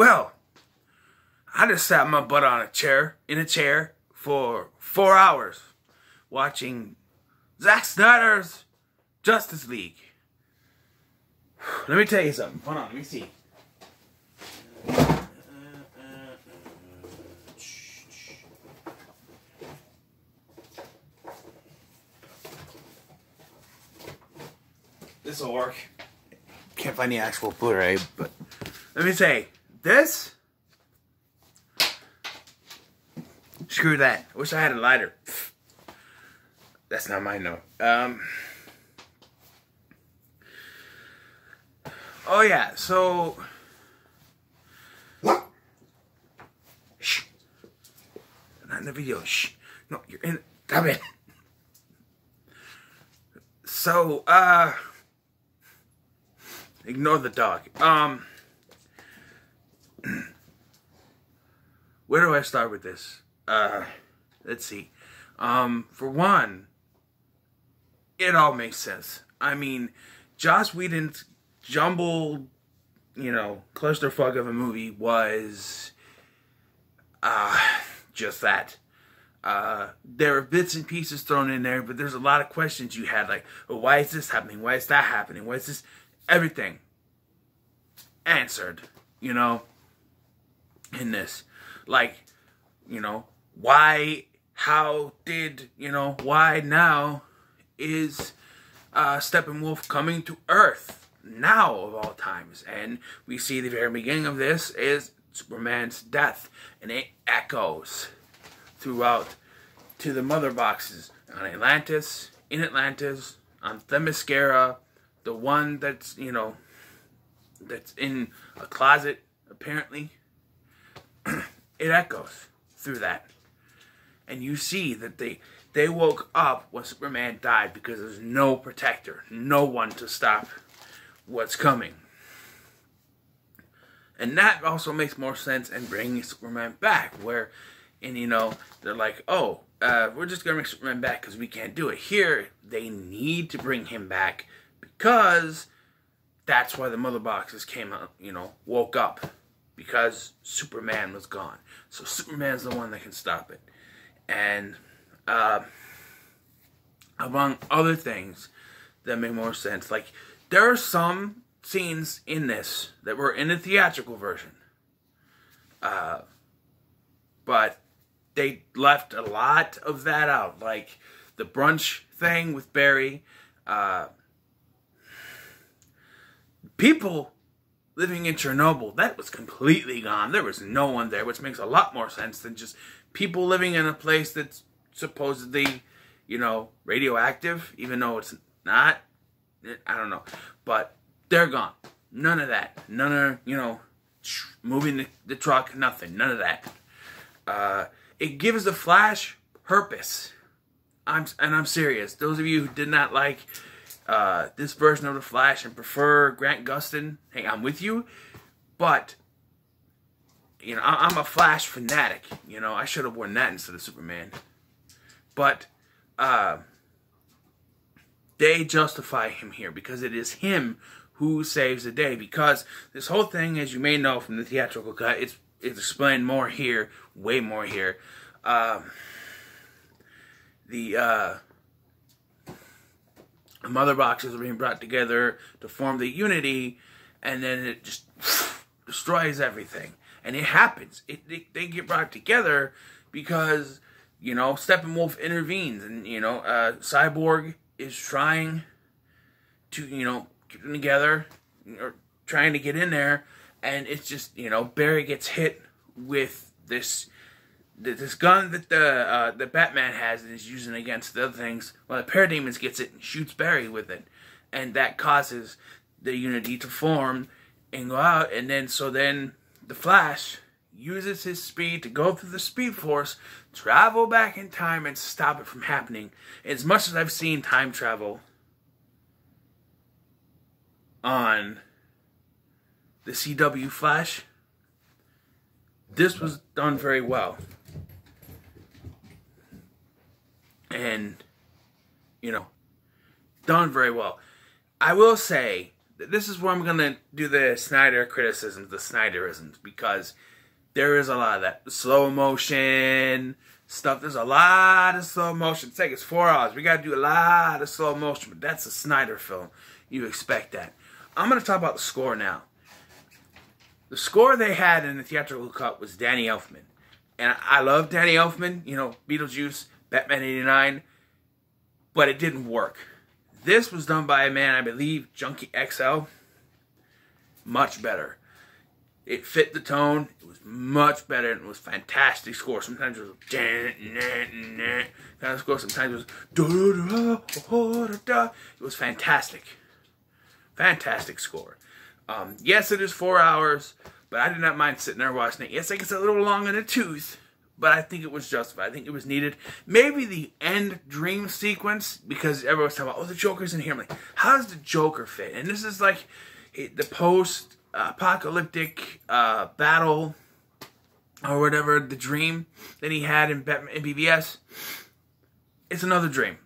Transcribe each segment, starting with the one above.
Well, I just sat my butt on in a chair for 4 hours watching Zack Snyder's Justice League. Let me tell you something. Hold on, let me see. This will work. Can't find the actual Blu-ray, but let me say, this, screw that. I wish I had a lighter. That's not my note. Oh yeah, so shh. Not in the video. Shh. No, you're in. Stop it. So, ignore the dog. Where do I start with this? Let's see. For one, it all makes sense. I mean, Joss Whedon's jumbled, clusterfuck of a movie was, just that. There were bits and pieces thrown in there, but there's a lot of questions you had, like, oh, why is this happening? Why is that happening? Why is this? Everything answered, in this. Like, why, how did, why now is Steppenwolf coming to Earth now of all times? And we see the very beginning of this is Superman's death, and it echoes throughout to the mother boxes on Atlantis, in Atlantis, on Themyscira, the one that's, that's in a closet, apparently. It echoes through that. And you see that they woke up when Superman died because there's no protector, no one to stop what's coming. And that also makes more sense in bringing Superman back, where, they're like, oh, we're just going to bring Superman back because we can't do it. Here, they need to bring him back because that's why the mother boxes came out, woke up. Because Superman was gone. So Superman's the one that can stop it. And among other things that make more sense, like, there are some scenes in this that were in the theatrical version. But they left a lot of that out. Like the brunch thing with Barry. People living in Chernobyl, that was completely gone. There was no one there, which makes a lot more sense than just people living in a place that's supposedly, radioactive, even though it's not. I don't know. But they're gone. None of that. None of, moving the truck, nothing. None of that. It gives the Flash purpose. I'm serious. Those of you who did not like this version of the Flash and prefer Grant Gustin, hey, I'm with you. But, I'm a Flash fanatic. I should have worn that instead of Superman. But, they justify him here because it is him who saves the day. Because this whole thing, as you may know from the theatrical cut, it's explained more here, way more here. The mother boxes are being brought together to form the Unity, and then it just destroys everything. And it happens. They get brought together because, Steppenwolf intervenes, and, Cyborg is trying to, get them together, or trying to get in there, and it's just, Barry gets hit with this gun that the Batman has and is using against the other things. Well, the Parademons gets it and shoots Barry with it, and that causes the Unity to form and go out. And then the Flash uses his speed to go through the Speed Force, travel back in time, and stop it from happening. As much as I've seen time travel on the CW Flash, this was done very well. And, done very well. I will say this is where I'm going to do the Snyder criticisms, the Snyderisms, because there is a lot of that. Slow motion stuff. There's a lot of slow motion. It's like it's 4 hours. We got to do a lot of slow motion, but that's a Snyder film. You expect that. I'm going to talk about the score now. The score they had in the theatrical cut was Danny Elfman. And I love Danny Elfman, you know, Beetlejuice, Batman 89, but it didn't work. This was done by a man, I believe, Junkie XL. Much better. It fit the tone. It was much better, and it was fantastic score. Sometimes it was kind of score. Sometimes it was It was fantastic. Fantastic score. Yes, it is 4 hours, but I did not mind sitting there watching it. Yes, I guess a little long in the tooth, but I think it was justified. I think it was needed. Maybe the end dream sequence, because everyone's talking about, oh, the Joker's in here. I'm like, how does the Joker fit? And this is like the post-apocalyptic battle, or whatever, the dream that he had in Batman in BVS. It's another dream.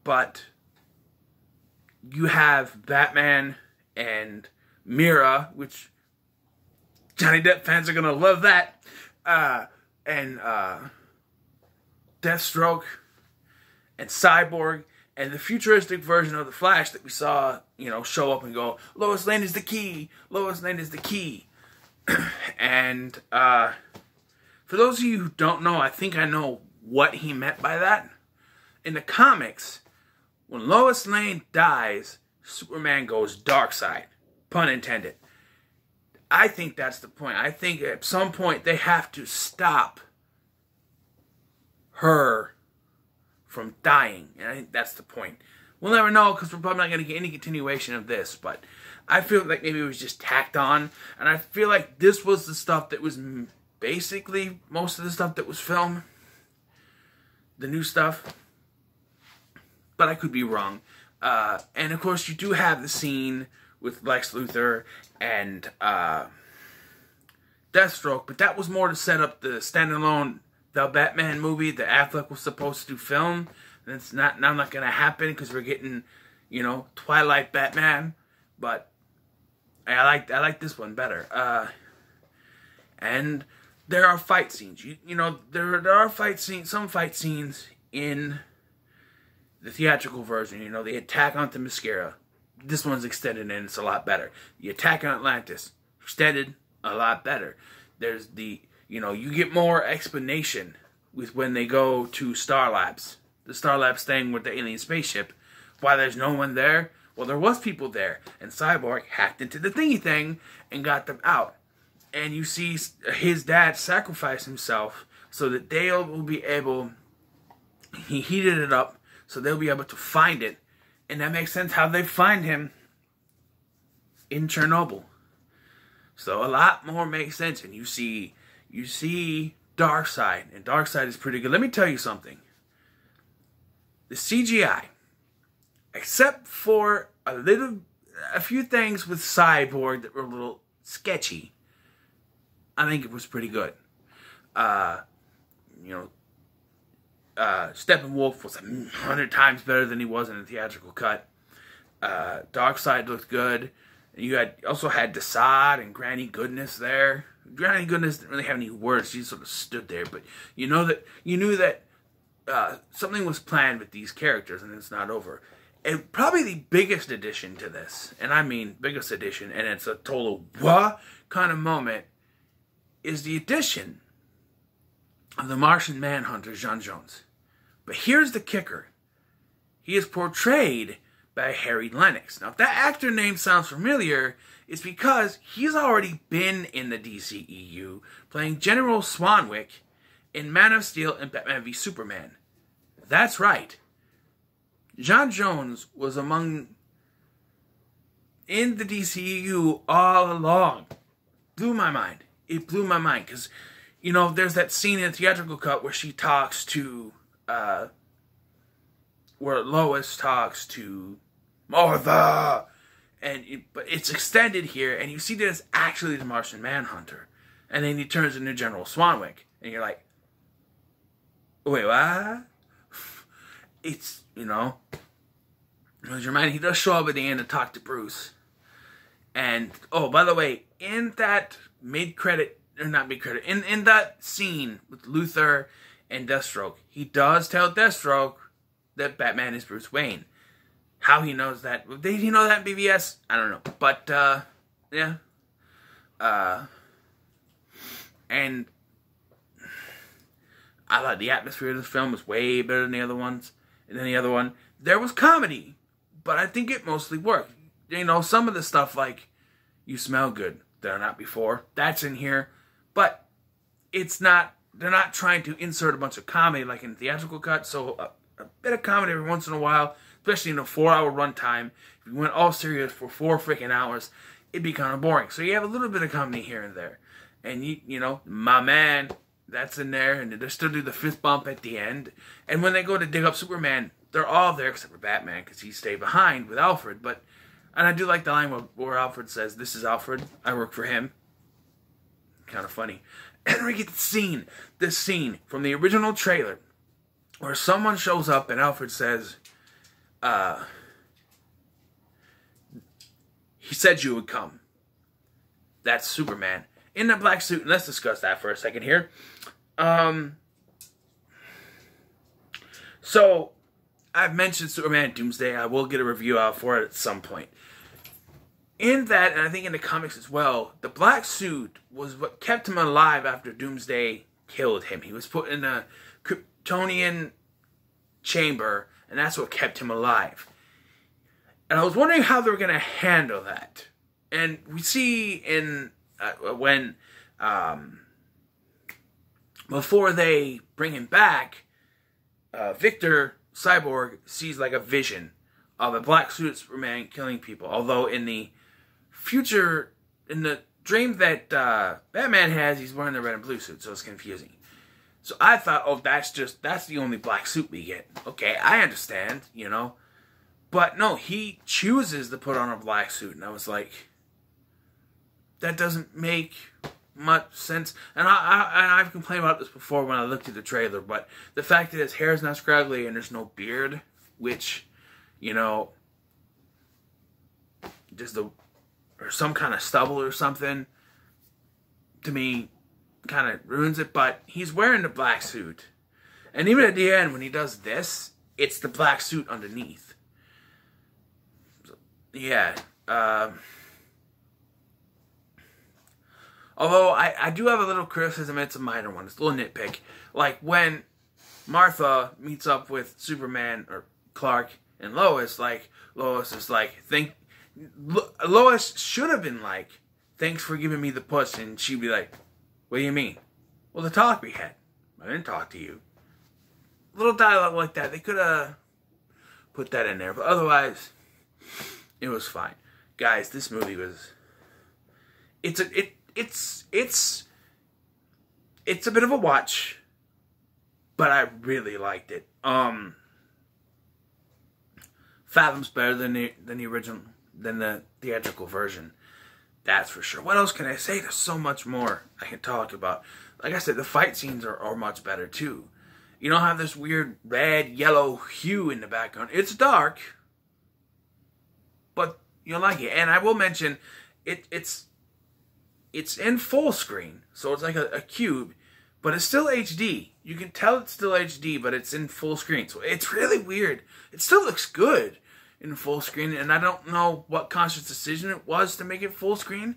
But you have Batman and Mira, which Johnny Depp fans are going to love that, and Deathstroke and Cyborg and the futuristic version of the Flash that we saw, you know, show up and go, Lois Lane is the key, Lois Lane is the key. And for those of you who don't know, I think I know what he meant by that. In the comics, when Lois Lane dies, Superman goes dark side. Pun intended. I think that's the point. I think at some point they have to stop her from dying. And I think that's the point. We'll never know because we're probably not going to get any continuation of this. But I feel like maybe it was just tacked on. And I feel like this was the stuff that was basically most of the stuff that was filmed. The new stuff. But I could be wrong. And of course you do have the scene with Lex Luthor and Deathstroke, but that was more to set up the standalone The Batman movie that Affleck was supposed to film. That's not going to happen because we're getting, you know, Twilight Batman. But I like this one better. And there are fight scenes. You know, there are some fight scenes in the theatrical version. You know, the attack on Themyscira. This one's extended and it's a lot better. The attack on Atlantis, extended, a lot better. There's the, you know, you get more explanation with when they go to Star Labs. The Star Labs thing with the alien spaceship. Why there's no one there? Well, there was people there. And Cyborg hacked into the thingy thing and got them out. And you see his dad sacrifice himself so that they will be able, he heated it up so they'll be able to find it. And that makes sense how they find him in Chernobyl. So a lot more makes sense. And you see Darkseid. And Darkseid is pretty good. Let me tell you something. The CGI, except for a few things with Cyborg that were a little sketchy, I think it was pretty good. You know, Steppenwolf was 100 times better than he was in the theatrical cut. Darkseid looked good. And you also had Desaad and Granny Goodness there. Granny Goodness didn't really have any words. She sort of stood there. But you knew that something was planned with these characters, and it's not over. And probably the biggest addition to this, and I mean biggest addition, and it's a total what kind of moment, is the addition of the Martian Manhunter, J'onn J'onzz. But here's the kicker. He is portrayed by Harry Lennix. Now, if that actor name sounds familiar, it's because he's already been in the DCEU playing General Swanwick in Man of Steel and Batman v Superman. That's right. J'onn J'onzz was in the DCEU all along. Blew my mind. It blew my mind because, you know, there's that scene in the theatrical cut where she talks to, where Lois talks to Martha, but it's extended here, and you see that it's actually the Martian Manhunter, and then he turns into General Swanwick, and you're like, wait, what? It's, you know, he does show up at the end to talk to Bruce. And, oh, by the way, in that mid-credit, or not mid-credit, in that scene with Luthor and Deathstroke, he does tell Deathstroke that Batman is Bruce Wayne. How he knows that, did he know that in BVS? I don't know. But, yeah. And I thought the atmosphere of this film was way better than the other ones. And then the other one, there was comedy, but I think it mostly worked. You know, some of the stuff like, you smell good, they're not before, that's in here. But it's not, they're not trying to insert a bunch of comedy like in the theatrical cut. So a bit of comedy every once in a while, especially in a 4-hour runtime. If you went all serious for 4 freaking hours, it'd be kind of boring. So you have a little bit of comedy here and there. And, you know, my man, that's in there. And they still do the fist bump at the end. And when they go to dig up Superman, they're all there except for Batman because he stayed behind with Alfred. And I do like the line where Alfred says, "This is Alfred, I work for him." Kind of funny. And we get this scene from the original trailer where someone shows up and Alfred says, he said you would come. That's Superman in the black suit. And let's discuss that for a second here. So, I've mentioned Superman Doomsday. I will get a review out for it at some point. In that, and I think in the comics as well, the black suit was what kept him alive after Doomsday killed him. He was put in a Kryptonian chamber, and that's what kept him alive. And I was wondering how they were going to handle that. And we see in when before they bring him back, Victor Cyborg sees like a vision of a black suited Superman killing people. Although in the future, in the dream that Batman has, he's wearing the red and blue suit, so it's confusing. So I thought, oh, that's the only black suit we get. Okay, I understand, you know. But no, he chooses to put on a black suit, and I was like, that doesn't make much sense. And I've complained about this before when I looked at the trailer, but the fact that his hair is not scraggly and there's no beard, which, you know, just or some kind of stubble or something, to me, kind of ruins it. But he's wearing the black suit, and even at the end when he does this, it's the black suit underneath. So, yeah. Although I do have a little criticism, it's a minor one, it's a little nitpick. Like when Martha meets up with Superman or Clark and Lois, like Lois is like, Lois should have been like, "Thanks for giving me the push," and she'd be like, "What do you mean?" "Well, the talk we had. I didn't talk to you." Little dialogue like that, they could have put that in there, but otherwise, it was fine. Guys, this movie was, it's a bit of a watch, but I really liked it. Fathom's better than the original, than the theatrical version. That's for sure. What else can I say? There's so much more I can talk about. Like I said, the fight scenes are much better too. You don't have this weird red, yellow hue in the background. It's dark, but you'll like it. And I will mention, it's in full screen, so it's like a cube, but it's still HD. You can tell it's still HD, but it's in full screen. So it's really weird. It still looks good in full screen, and I don't know what conscious decision it was to make it full screen,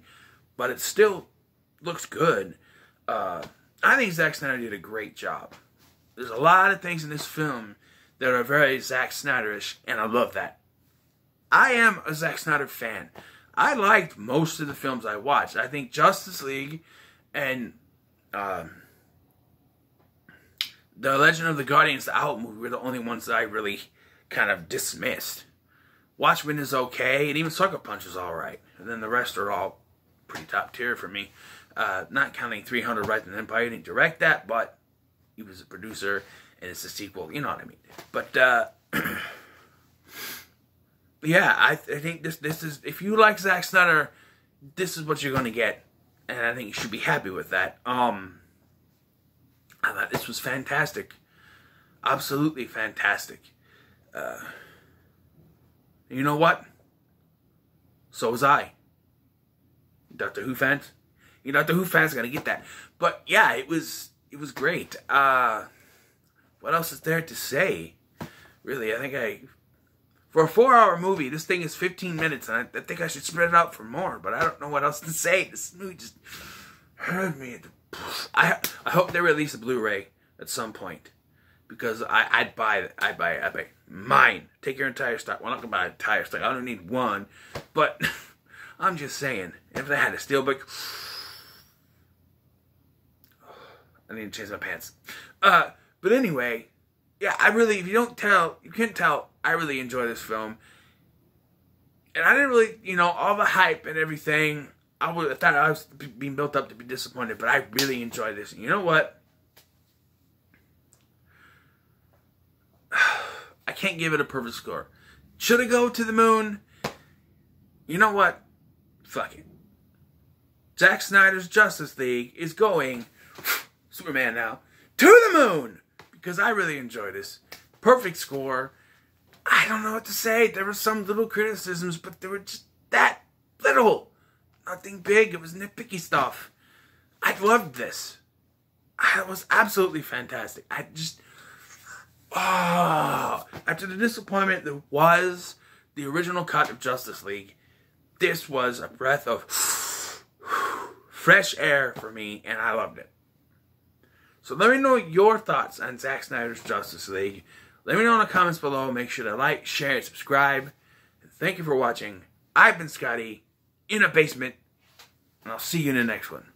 but it still looks good. I think Zack Snyder did a great job. There's a lot of things in this film that are very Zack Snyderish, and I love that. I am a Zack Snyder fan. I liked most of the films I watched. I think Justice League and The Legend of the Guardians, the Out movie, were the only ones that I really kind of dismissed. Watchmen is okay, and even Sucker Punch is alright. And then the rest are all pretty top tier for me. Not counting 300 Rise of the Empire. He didn't direct that, but he was a producer, and it's a sequel. You know what I mean. But, yeah, I think this is, if you like Zack Snyder, this is what you're going to get. And I think you should be happy with that. I thought this was fantastic. Absolutely fantastic. And you know what? So was I. Doctor Who fans? You Doctor Who fans gotta get that. But yeah, it was great. What else is there to say? Really, I think for a 4-hour movie, this thing is 15 minutes, and I think I should spread it out for more, but I don't know what else to say. This movie just hurt me. I hope they release a Blu-ray at some point, because I'd buy it. I'd buy it. Mine. Take your entire stock. Well, I'm not going to buy an entire stock. I don't need one, but I'm just saying, if they had a steelbook, I need to change my pants. But anyway, yeah, if you can't tell, I really enjoy this film. And I didn't really, all the hype and everything, I thought I was being built up to be disappointed, but I really enjoyed this. And you know what? I can't give it a perfect score. Should it go to the moon? You know what? Fuck it. Zack Snyder's Justice League is going, Superman now, to the moon! Because I really enjoyed this. Perfect score. I don't know what to say. There were some little criticisms, but they were just that little. Nothing big. It was nitpicky stuff. I loved this. It was absolutely fantastic. After the disappointment that was the original cut of Justice League, this was a breath of fresh air for me, and I loved it. So let me know your thoughts on Zack Snyder's Justice League. Let me know in the comments below. Make sure to like, share, and subscribe. And thank you for watching. I've been Scotty, in a basement, and I'll see you in the next one.